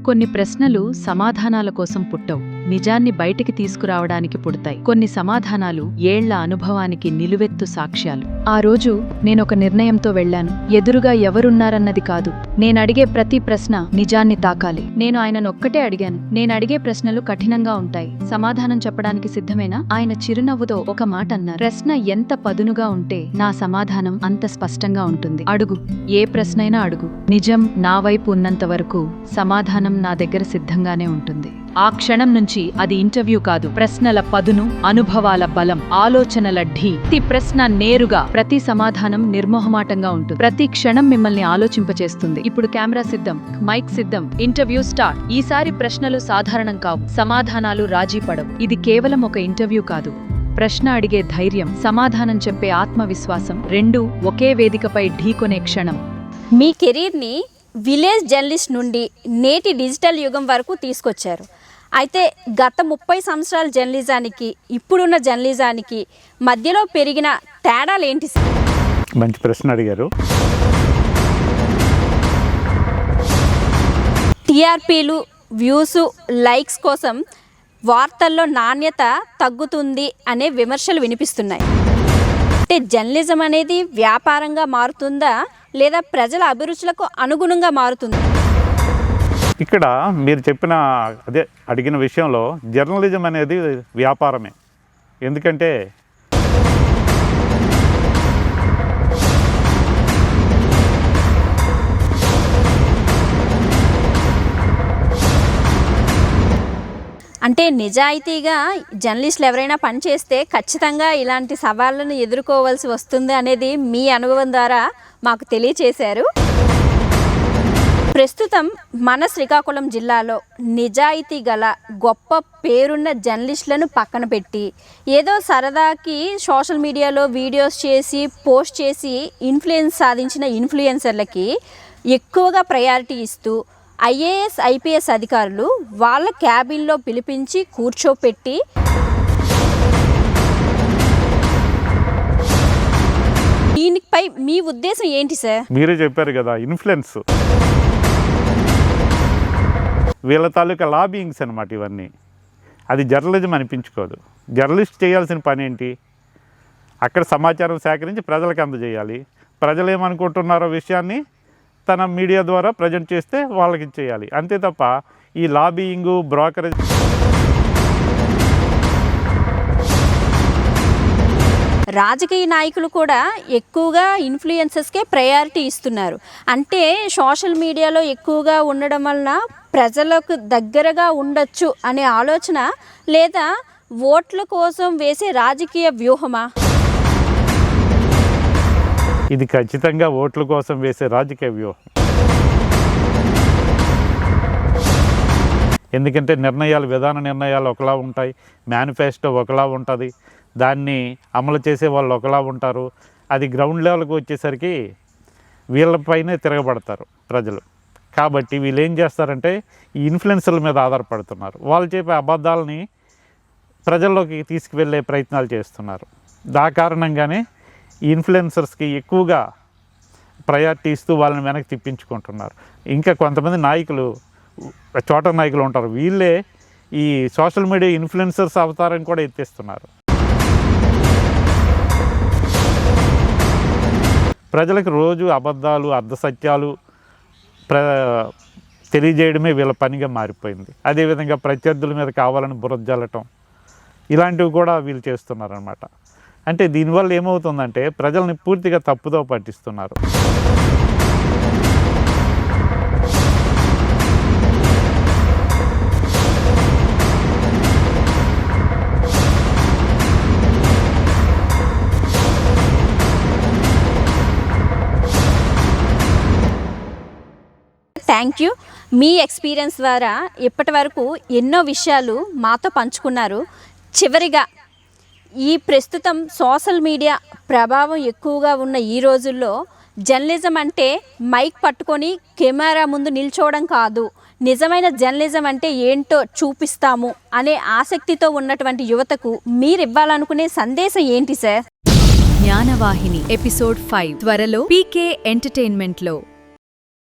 కొన్ని ప్రశ్నలు సమాధానాల కోసం పుట్టవు, నిజాన్ని బయటికి తీసుకురావడానికి పుడతాయి. కొన్ని సమాధానాలు ఏళ్ల అనుభవానికి నిలువెత్తు సాక్ష్యాలు. ఆ రోజు నేనొక నిర్ణయంతో వెళ్లాను. ఎదురుగా ఎవరున్నారన్నది కాదు, నేనడిగే ప్రతి ప్రశ్న నిజాన్ని తాకాలి. నేను ఆయననొక్కటే అడిగాను, నేనడిగే ప్రశ్నలు కఠినంగా ఉంటాయి, సమాధానం చెప్పడానికి సిద్ధమేనా? ఆయన చిరునవ్వుతో ఒక మాట అన్నారు, ప్రశ్న ఎంత పదునుగా ఉంటే నా సమాధానం అంత స్పష్టంగా ఉంటుంది. అడుగు, ఏ ప్రశ్నైనా అడుగు. నిజం నా వైపు ఉన్నంత వరకు సమాధానం నా దగ్గర సిద్ధంగానే ఉంటుంది. ఆ క్షణం నుంచి అది ఇంటర్వ్యూ కాదు, ప్రశ్నల పదును, అనుభవాల బలం, ఆలోచనల ఢీ. ప్రతి ప్రశ్న నేరుగా, ప్రతి సమాధానం నిర్మోహమాటంగా ఉంటుంది. ప్రతి క్షణం మిమ్మల్ని ఆలోచింపచేస్తుంది. ఇప్పుడు కెమెరా సిద్ధం, మైక్ సిద్ధం, ఇంటర్వ్యూ స్టార్ట్. ఈసారి ప్రశ్నలు సాధారణం కావు, సమాధానాలు రాజీ పడవు. ఇది కేవలం ఒక ఇంటర్వ్యూ కాదు, ప్రశ్న అడిగే ధైర్యం, సమాధానం చెప్పే ఆత్మవిశ్వాసం, రెండూ ఒకే వేదికపై ఢీకొనే క్షణం. మీ కెరీర్ని విలేజ్ జర్నలిస్ట్ నుండి నేటి డిజిటల్ యుగం వరకు తీసుకొచ్చారు. అయితే గత 30 సంవత్సరాల జర్నలిజానికి ఇప్పుడున్న జర్నలిజానికి మధ్యలో పెరిగిన తేడాలు ఏంటి సార్? మంచి ప్రశ్న అడిగారు. టీఆర్పీలు, వ్యూస్, లైక్స్ కోసం వార్తల్లో నాణ్యత తగ్గుతుంది అనే విమర్శలు వినిపిస్తున్నాయి. అంటే జర్నలిజం అనేది వ్యాపారంగా మారుతుందా లేదా ప్రజల అభిరుచులకు అనుగుణంగా మారుతుందా? ఇక్కడ మీరు చెప్పిన అడిగిన విషయంలో జర్నలిజం అనేది వ్యాపారమే. ఎందుకంటే అంటే నిజాయితీగా జర్నలిస్టులు ఎవరైనా పనిచేస్తే ఖచ్చితంగా ఇలాంటి సవాళ్ళను ఎదుర్కోవాల్సి వస్తుంది అనేది మీ అనుభవం ద్వారా మాకు తెలియచేశారు. ప్రస్తుతం మన శ్రీకాకుళం జిల్లాలో నిజాయితీ గల గొప్ప పేరున్న జర్నలిస్టులను పక్కన పెట్టి ఏదో సరదాకి సోషల్ మీడియాలో వీడియోస్ చేసి పోస్ట్ చేసి ఇన్ఫ్లుయెన్స్ సాధించిన ఇన్ఫ్లుయెన్సర్లకి ఎక్కువగా ప్రయారిటీ ఇస్తూ ఐఏఎస్, ఐపీఎస్ అధికారులు వాళ్ళ క్యాబిన్లో పిలిపించి కూర్చోపెట్టి దీనిపై మీ ఉద్దేశం ఏంటి సార్? మీరే చెప్పారు కదా, ఇన్ఫ్లుయెన్స్, వీళ్ళ తాలూకా లాబియింగ్స్ అనమాట ఇవన్నీ. అది జర్నలిజం అనిపించుకోదు. జర్నలిస్ట్ చేయాల్సిన పని ఏంటి? అక్కడ సమాచారం సేకరించి ప్రజలకు అందజేయాలి. ప్రజలు ఏమనుకుంటున్నారో విషయాన్ని తన మీడియా ద్వారా ప్రజెంట్ చేస్తే వాళ్ళకి చేయాలి, అంతే తప్ప ఈ లాబియింగు, బ్రోకరేజ్. రాజకీయ నాయకులు కూడా ఎక్కువగా ఇన్ఫ్లుయెన్సర్స్కే ప్రయారిటీ ఇస్తున్నారు. అంటే సోషల్ మీడియాలో ఎక్కువగా ఉండడం వలన ప్రజలకు దగ్గరగా ఉండొచ్చు అనే ఆలోచన, లేదా ఓట్ల కోసం వేసే రాజకీయ వ్యూహమా? ఇది ఖచ్చితంగా ఓట్ల కోసం వేసే రాజకీయ వ్యూహం. ఎందుకంటే విధాన నిర్ణయాలు ఒకలా ఉంటాయి, మేనిఫెస్టో ఒకలా ఉంటుంది, దాన్ని అమలు చేసే వాళ్ళు ఒకలా ఉంటారు. అది గ్రౌండ్ లెవెల్కి వచ్చేసరికి వీళ్ళపైనే తిరగబడతారు ప్రజలు. కాబట్టి వీళ్ళు ఏం చేస్తారంటే ఈ ఇన్ఫ్లుయెన్సర్ల మీద ఆధారపడుతున్నారు. వాళ్ళు చెప్పే అబద్ధాలని ప్రజల్లోకి తీసుకువెళ్ళే ప్రయత్నాలు చేస్తున్నారు. దా కారణంగానే ఈ ఇన్ఫ్లుయెన్సర్స్కి ఎక్కువగా ప్రయారిటీ ఇస్తూ వాళ్ళని వెనక్కి తిప్పించుకుంటున్నారు. ఇంకా కొంతమంది నాయకులు, చోట నాయకులు ఉంటారు, వీళ్ళే ఈ సోషల్ మీడియా ఇన్ఫ్లుయెన్సర్స్ అవతారం కూడా ఎత్తేస్తున్నారు. ప్రజలకు రోజు అబద్ధాలు, అర్ధసత్యాలు తెలియజేయడమే వీళ్ళ పనిగా మారిపోయింది. అదేవిధంగా ప్రత్యర్థుల మీద కావాలని బురద జల్లటం, ఇలాంటివి కూడా వీళ్ళు చేస్తున్నారన్నమాట. అంటే దీనివల్ల ఏమవుతుందంటే ప్రజల్ని పూర్తిగా తప్పుదో పట్టిస్తున్నారు. Thank you. మీ ఎక్స్పీరియన్స్ ద్వారా ఇప్పటి వరకు ఎన్నో విషయాలు మాతో పంచుకున్నారు. చివరిగా ఈ ప్రస్తుతం సోషల్ మీడియా ప్రభావం ఎక్కువగా ఉన్న ఈ రోజుల్లో జర్నలిజం అంటే మైక్ పట్టుకొని కెమెరా ముందు నిల్చోవడం కాదు, నిజమైన జర్నలిజం అంటే ఏంటో చూపిస్తాము అనే ఆసక్తితో ఉన్నటువంటి యువతకు మీరు ఇవ్వాలనుకునే సందేశం ఏంటి సార్? జ్ఞానవాహిని ఎపిసోడ్ 5 త్వరలో పీకే ఎంటర్టైన్మెంట్లో.